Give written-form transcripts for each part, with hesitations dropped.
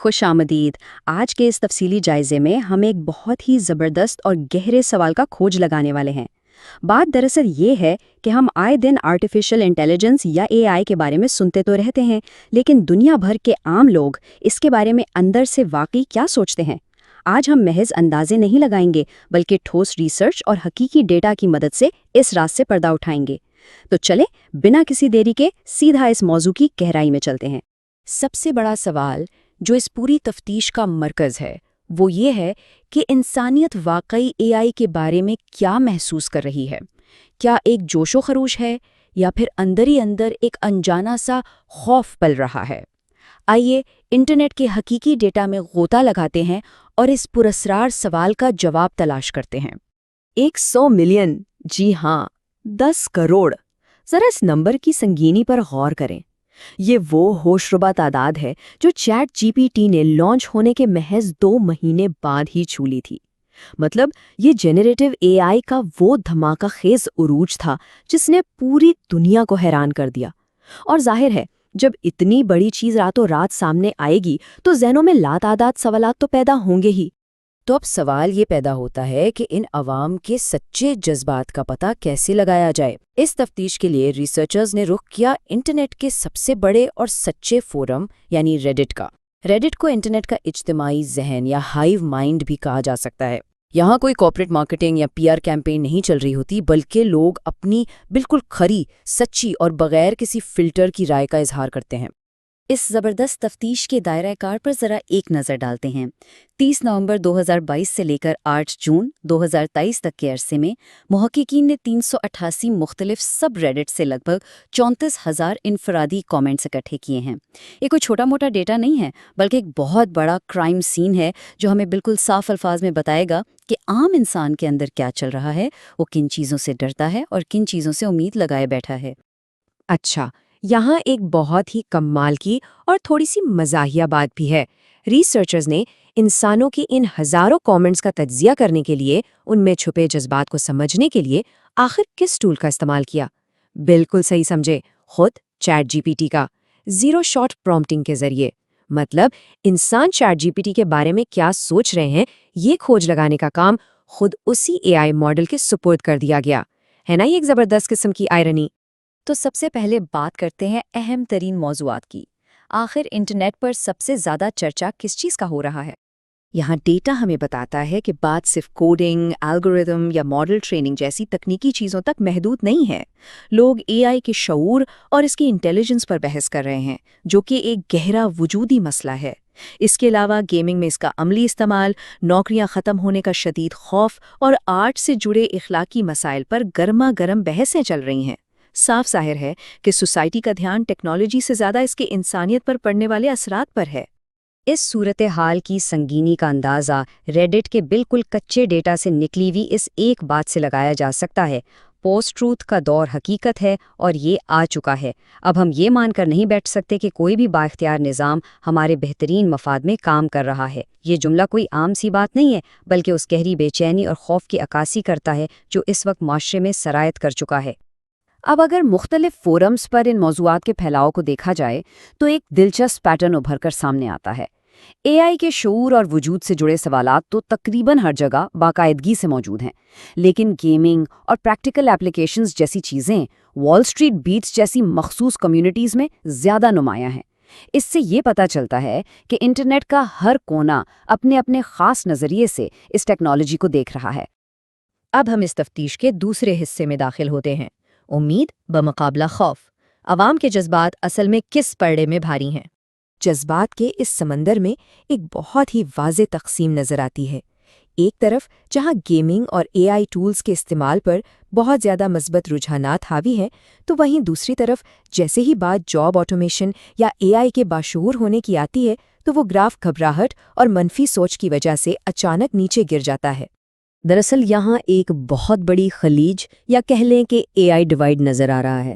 خوش آمدید۔ آج کے اس تفصیلی جائزے میں ہم ایک بہت ہی زبردست اور گہرے سوال کا کھوج لگانے والے ہیں۔ بات دراصل یہ ہے کہ ہم آئے دن آرٹیفیشل انٹیلیجنس یا اے آئی کے بارے میں سنتے تو رہتے ہیں، لیکن دنیا بھر کے عام لوگ اس کے بارے میں اندر سے واقعی کیا سوچتے ہیں؟ آج ہم محض اندازے نہیں لگائیں گے، بلکہ ٹھوس ریسرچ اور حقیقی ڈیٹا کی مدد سے اس راز سے پردہ اٹھائیں گے۔ تو چلیں بنا کسی دیری کے سیدھا اس موضوع کی گہرائی میں چلتے ہیں۔ سب سے بڑا سوال جو اس پوری تفتیش کا مرکز ہے وہ یہ ہے کہ انسانیت واقعی اے آئی کے بارے میں کیا محسوس کر رہی ہے؟ کیا ایک جوش و خروش ہے یا پھر اندر ہی اندر ایک انجانا سا خوف پل رہا ہے؟ آئیے انٹرنیٹ کے حقیقی ڈیٹا میں غوطہ لگاتے ہیں اور اس پراسرار سوال کا جواب تلاش کرتے ہیں۔ 100 ملین، جی ہاں 10 کروڑ۔ ذرا اس نمبر کی سنگینی پر غور کریں۔ یہ وہ ہوش ربا تعداد ہے جو چیٹ جی پی ٹی نے لانچ ہونے کے محض 2 مہینے بعد ہی چھو لی تھی۔ مطلب یہ جنریٹو اے آئی کا وہ دھماکہ خیز عروج تھا جس نے پوری دنیا کو حیران کر دیا۔ اور ظاہر ہے جب اتنی بڑی چیز راتوں رات سامنے آئے گی تو ذہنوں میں لاتعداد سوالات تو پیدا ہوں گے ہی۔ تو اب سوال یہ پیدا ہوتا ہے کہ ان عوام کے سچے جذبات کا پتہ کیسے لگایا جائے؟ اس تفتیش کے لیے ریسرچرز نے رخ کیا انٹرنیٹ کے سب سے بڑے اور سچے فورم یعنی ریڈٹ کا۔ ریڈٹ کو انٹرنیٹ کا اجتماعی ذہن یا ہائیو مائنڈ بھی کہا جا سکتا ہے۔ یہاں کوئی کارپوریٹ مارکیٹنگ یا پی آر کیمپین نہیں چل رہی ہوتی، بلکہ لوگ اپنی بالکل کھری، سچی اور بغیر کسی فلٹر کی رائے کا اظہار کرتے ہیں۔ اس زبردست تفتیش کے دائرہ کار پر ذرا ایک نظر ڈالتے ہیں۔ 30 نومبر 2022 سے لے کر 8 جون 2023 تک کے عرصے میں محققین نے 388 مختلف سب ریڈٹ سے لگ بھگ 34,000 انفرادی کامنٹس اکٹھے کیے ہیں۔ یہ کوئی چھوٹا موٹا ڈیٹا نہیں ہے، بلکہ ایک بہت بڑا کرائم سین ہے جو ہمیں بالکل صاف الفاظ میں بتائے گا کہ عام انسان کے اندر کیا چل رہا ہے، وہ کن چیزوں سے ڈرتا ہے اور کن چیزوں سے امید لگائے بیٹھا ہے۔ اچھا، یہاں ایک بہت ہی کمال کی اور تھوڑی سی مزاحیہ بات بھی ہے۔ ریسرچرز نے انسانوں کے ان ہزاروں کامنٹس کا تجزیہ کرنے کے لیے، ان میں چھپے جذبات کو سمجھنے کے لیے آخر کس ٹول کا استعمال کیا؟ بالکل صحیح سمجھے، خود چیٹ جی پی ٹی کا، زیرو شاٹ پرومپٹنگ کے ذریعے۔ مطلب انسان چیٹ جی پی ٹی کے بارے میں کیا سوچ رہے ہیں، یہ کھوج لگانے کا کام خود اسی اے آئی ماڈل کے سپرد کر دیا گیا ہے نا۔ یہ ایک زبردست قسم کی آئرنی۔ تو سب سے پہلے بات کرتے ہیں اہم ترین موضوعات کی۔ آخر انٹرنیٹ پر سب سے زیادہ چرچا کس چیز کا ہو رہا ہے؟ یہاں ڈیٹا ہمیں بتاتا ہے کہ بات صرف کوڈنگ، الگورتھم یا ماڈل ٹریننگ جیسی تکنیکی چیزوں تک محدود نہیں ہے۔ لوگ اے آئی کے شعور اور اس کی انٹیلیجنس پر بحث کر رہے ہیں، جو کہ ایک گہرا وجودی مسئلہ ہے۔ اس کے علاوہ گیمنگ میں اس کا عملی استعمال، نوکریاں ختم ہونے کا شدید خوف اور آرٹ سے جڑے اخلاقی مسائل پر گرما گرم بحثیں چل رہی ہیں۔ صاف ظاہر ہے کہ سوسائٹی کا دھیان ٹیکنالوجی سے زیادہ اس کے انسانیت پر پڑنے والے اثرات پر ہے۔ اس صورتحال کی سنگینی کا اندازہ ریڈٹ کے بالکل کچے ڈیٹا سے نکلی ہوئی اس ایک بات سے لگایا جا سکتا ہے: پوسٹ ٹروتھ کا دور حقیقت ہے اور یہ آ چکا ہے۔ اب ہم یہ مان کر نہیں بیٹھ سکتے کہ کوئی بھی بااختیار نظام ہمارے بہترین مفاد میں کام کر رہا ہے۔ یہ جملہ کوئی عام سی بات نہیں ہے، بلکہ اس گہری بے چینی اور خوف کی عکاسی کرتا ہے جو اس وقت معاشرے میں سرایت کر چکا ہے۔ اب اگر مختلف فورمز پر ان موضوعات کے پھیلاؤ کو دیکھا جائے تو ایک دلچسپ پیٹرن ابھر کر سامنے آتا ہے۔ اے آئی کے شعور اور وجود سے جڑے سوالات تو تقریباً ہر جگہ باقاعدگی سے موجود ہیں، لیکن گیمنگ اور پریکٹیکل اپلیکیشنز جیسی چیزیں وال اسٹریٹ بیٹس جیسی مخصوص کمیونٹیز میں زیادہ نمایاں ہیں۔ اس سے یہ پتہ چلتا ہے کہ انٹرنیٹ کا ہر کونا اپنے اپنے خاص نظریے سے اس ٹیکنالوجی کو دیکھ رہا ہے۔ اب ہم اس تفتیش کے دوسرے حصے میں داخل ہوتے ہیں: امید بمقابلہ خوف۔ عوام کے جذبات اصل میں کس پردے میں بھاری ہیں؟ جذبات کے اس سمندر میں ایک بہت ہی واضح تقسیم نظر آتی ہے۔ ایک طرف جہاں گیمنگ اور اے آئی ٹولز کے استعمال پر بہت زیادہ مثبت رجحانات حاوی ہیں، تو وہیں دوسری طرف جیسے ہی بات جاب آٹومیشن یا اے آئی کے باشعور ہونے کی آتی ہے تو وہ گراف گھبراہٹ اور منفی سوچ کی وجہ سے اچانک نیچے گر جاتا ہے۔ دراصل یہاں ایک بہت بڑی خلیج یا کہہ لیں کہ اے آئی ڈیوائیڈ نظر آ رہا ہے۔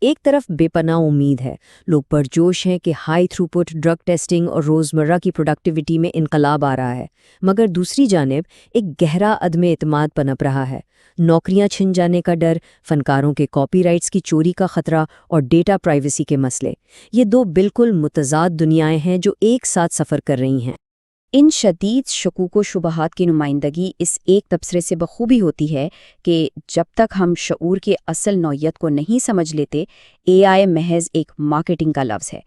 ایک طرف بے پناہ امید ہے، لوگ پرجوش ہیں کہ ہائی تھروپٹ ڈرگ ٹیسٹنگ اور روزمرہ کی پروڈکٹیوٹی میں انقلاب آ رہا ہے، مگر دوسری جانب ایک گہرا عدم اعتماد پنپ رہا ہے۔ نوکریاں چھن جانے کا ڈر، فنکاروں کے کاپی رائٹس کی چوری کا خطرہ اور ڈیٹا پرائیویسی کے مسئلے، یہ دو بالکل متضاد دنیائیں ہیں جو ایک ساتھ سفر کر رہی ہیں۔ ان شدید شکوک و شبہات کی نمائندگی اس ایک تبصرے سے بخوبی ہوتی ہے کہ جب تک ہم شعور کے اصل نوعیت کو نہیں سمجھ لیتے، اے آئی محض ایک مارکیٹنگ کا لفظ ہے۔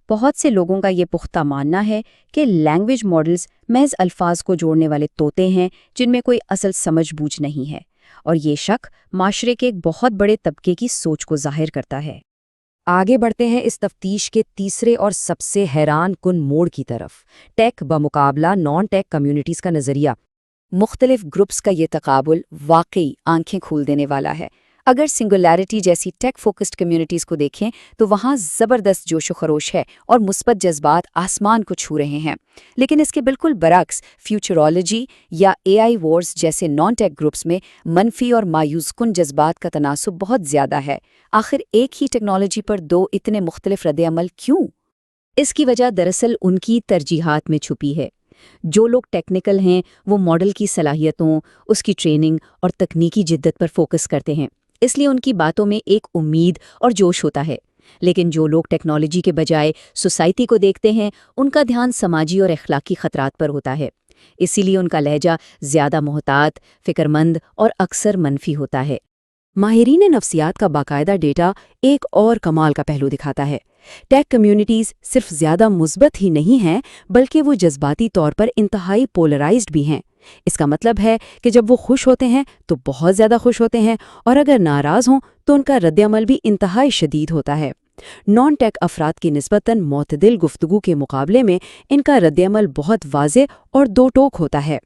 بہت سے لوگوں کا یہ پختہ ماننا ہے کہ لینگویج ماڈلز محض الفاظ کو جوڑنے والے طوطے ہیں جن میں کوئی اصل سمجھ بوجھ نہیں ہے، اور یہ شک معاشرے کے ایک بہت بڑے طبقے کی سوچ کو ظاہر کرتا ہے۔ آگے بڑھتے ہیں اس تفتیش کے تیسرے اور سب سے حیران کن موڑ کی طرف، ٹیک بمقابلہ نان ٹیک کمیونٹیز کا نظریہ۔ مختلف گروپس کا یہ تقابل واقعی آنکھیں کھول دینے والا ہے۔ اگر سنگولیرٹی جیسی ٹیک فوکسڈ کمیونٹیز کو دیکھیں تو وہاں زبردست جوش و خروش ہے اور مثبت جذبات آسمان کو چھو رہے ہیں، لیکن اس کے بالکل برعکس فیوچرولوجی یا اے آئی وارز جیسے نان ٹیک گروپس میں منفی اور مایوس کن جذبات کا تناسب بہت زیادہ ہے۔ آخر ایک ہی ٹیکنالوجی پر دو اتنے مختلف رد عمل کیوں؟ اس کی وجہ دراصل ان کی ترجیحات میں چھپی ہے۔ جو لوگ ٹیکنیکل ہیں وہ ماڈل کی صلاحیتوں، اس کی ٹریننگ اور تکنیکی جدت پر فوکس کرتے ہیں، اس لیے ان کی باتوں میں ایک امید اور جوش ہوتا ہے۔ لیکن جو لوگ ٹیکنالوجی کے بجائے سوسائٹی کو دیکھتے ہیں، ان کا دھیان سماجی اور اخلاقی خطرات پر ہوتا ہے، اسی لیے ان کا لہجہ زیادہ محتاط، فکرمند اور اکثر منفی ہوتا ہے۔ ماہرین نفسیات کا باقاعدہ ڈیٹا ایک اور کمال کا پہلو دکھاتا ہے۔ ٹیک کمیونٹیز صرف زیادہ مثبت ہی نہیں ہیں بلکہ وہ جذباتی طور پر انتہائی پولرائزڈ بھی ہیں۔ اس کا مطلب ہے کہ جب وہ خوش ہوتے ہیں تو بہت زیادہ خوش ہوتے ہیں، اور اگر ناراض ہوں تو ان کا رد عمل بھی انتہائی شدید ہوتا ہے۔ نان ٹیک افراد کی نسبتاً معتدل گفتگو کے مقابلے میں ان کا رد عمل بہت واضح اور دو ٹوک ہوتا ہے۔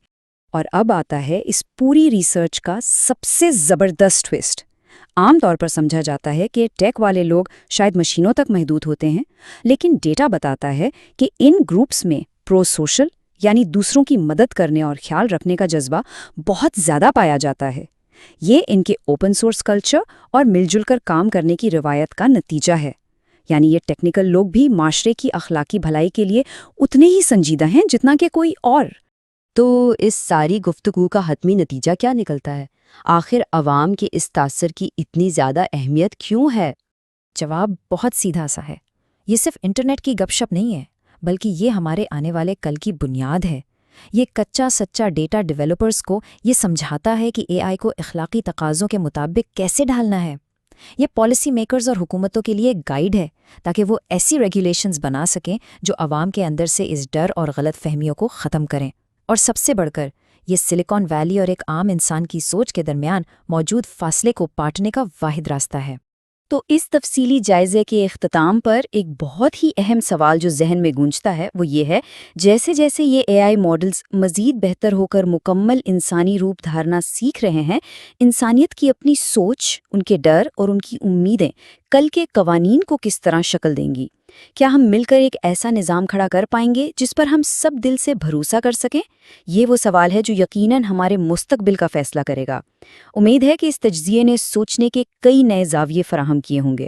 اور اب آتا ہے اس پوری ریسرچ کا سب سے زبردست ٹوسٹ۔ عام طور پر سمجھا جاتا ہے کہ ٹیک والے لوگ شاید مشینوں تک محدود ہوتے ہیں، لیکن ڈیٹا بتاتا ہے کہ ان گروپس میں پرو سوشل یعنی دوسروں کی مدد کرنے اور خیال رکھنے کا جذبہ بہت زیادہ پایا جاتا ہے۔ یہ ان کے اوپن سورس کلچر اور مل جل کر کام کرنے کی روایت کا نتیجہ ہے۔ یعنی یہ ٹیکنیکل لوگ بھی معاشرے کی اخلاقی بھلائی کے لیے اتنے ہی سنجیدہ ہیں جتنا کہ کوئی اور۔ تو اس ساری گفتگو کا حتمی نتیجہ کیا نکلتا ہے؟ آخر عوام کے اس تاثر کی اتنی زیادہ اہمیت کیوں ہے؟ جواب بہت سیدھا سا ہے۔ یہ صرف انٹرنیٹ کی گپ شپ نہیں ہے، بلکہ یہ ہمارے آنے والے کل کی بنیاد ہے۔ یہ کچا سچا ڈیٹا ڈیولپرز کو یہ سمجھاتا ہے کہ اے آئی کو اخلاقی تقاضوں کے مطابق کیسے ڈھالنا ہے۔ یہ پالیسی میکرز اور حکومتوں کے لیے گائیڈ ہے تاکہ وہ ایسی ریگولیشنز بنا سکیں جو عوام کے اندر سے اس ڈر اور غلط فہمیوں کو ختم کریں۔ اور سب سے بڑھ کر یہ سلیکان ویلی اور ایک عام انسان کی سوچ کے درمیان موجود فاصلے کو پاٹنے کا واحد راستہ ہے۔ تو اس تفصیلی جائزے کے اختتام پر ایک بہت ہی اہم سوال جو ذہن میں گونجتا ہے وہ یہ ہے، جیسے جیسے یہ اے آئی ماڈلز مزید بہتر ہو کر مکمل انسانی روپ دھارنا سیکھ رہے ہیں، انسانیت کی اپنی سوچ، ان کے ڈر اور ان کی امیدیں کل کے قوانین کو کس طرح شکل دیں گی؟ کیا ہم مل کر ایک ایسا نظام کھڑا کر پائیں گے جس پر ہم سب دل سے بھروسہ کر سکیں؟ یہ وہ سوال ہے جو یقیناً ہمارے مستقبل کا فیصلہ کرے گا۔ امید ہے کہ اس تجزیے نے سوچنے کے کئی نئے زاویے فراہم کیے ہوں گے۔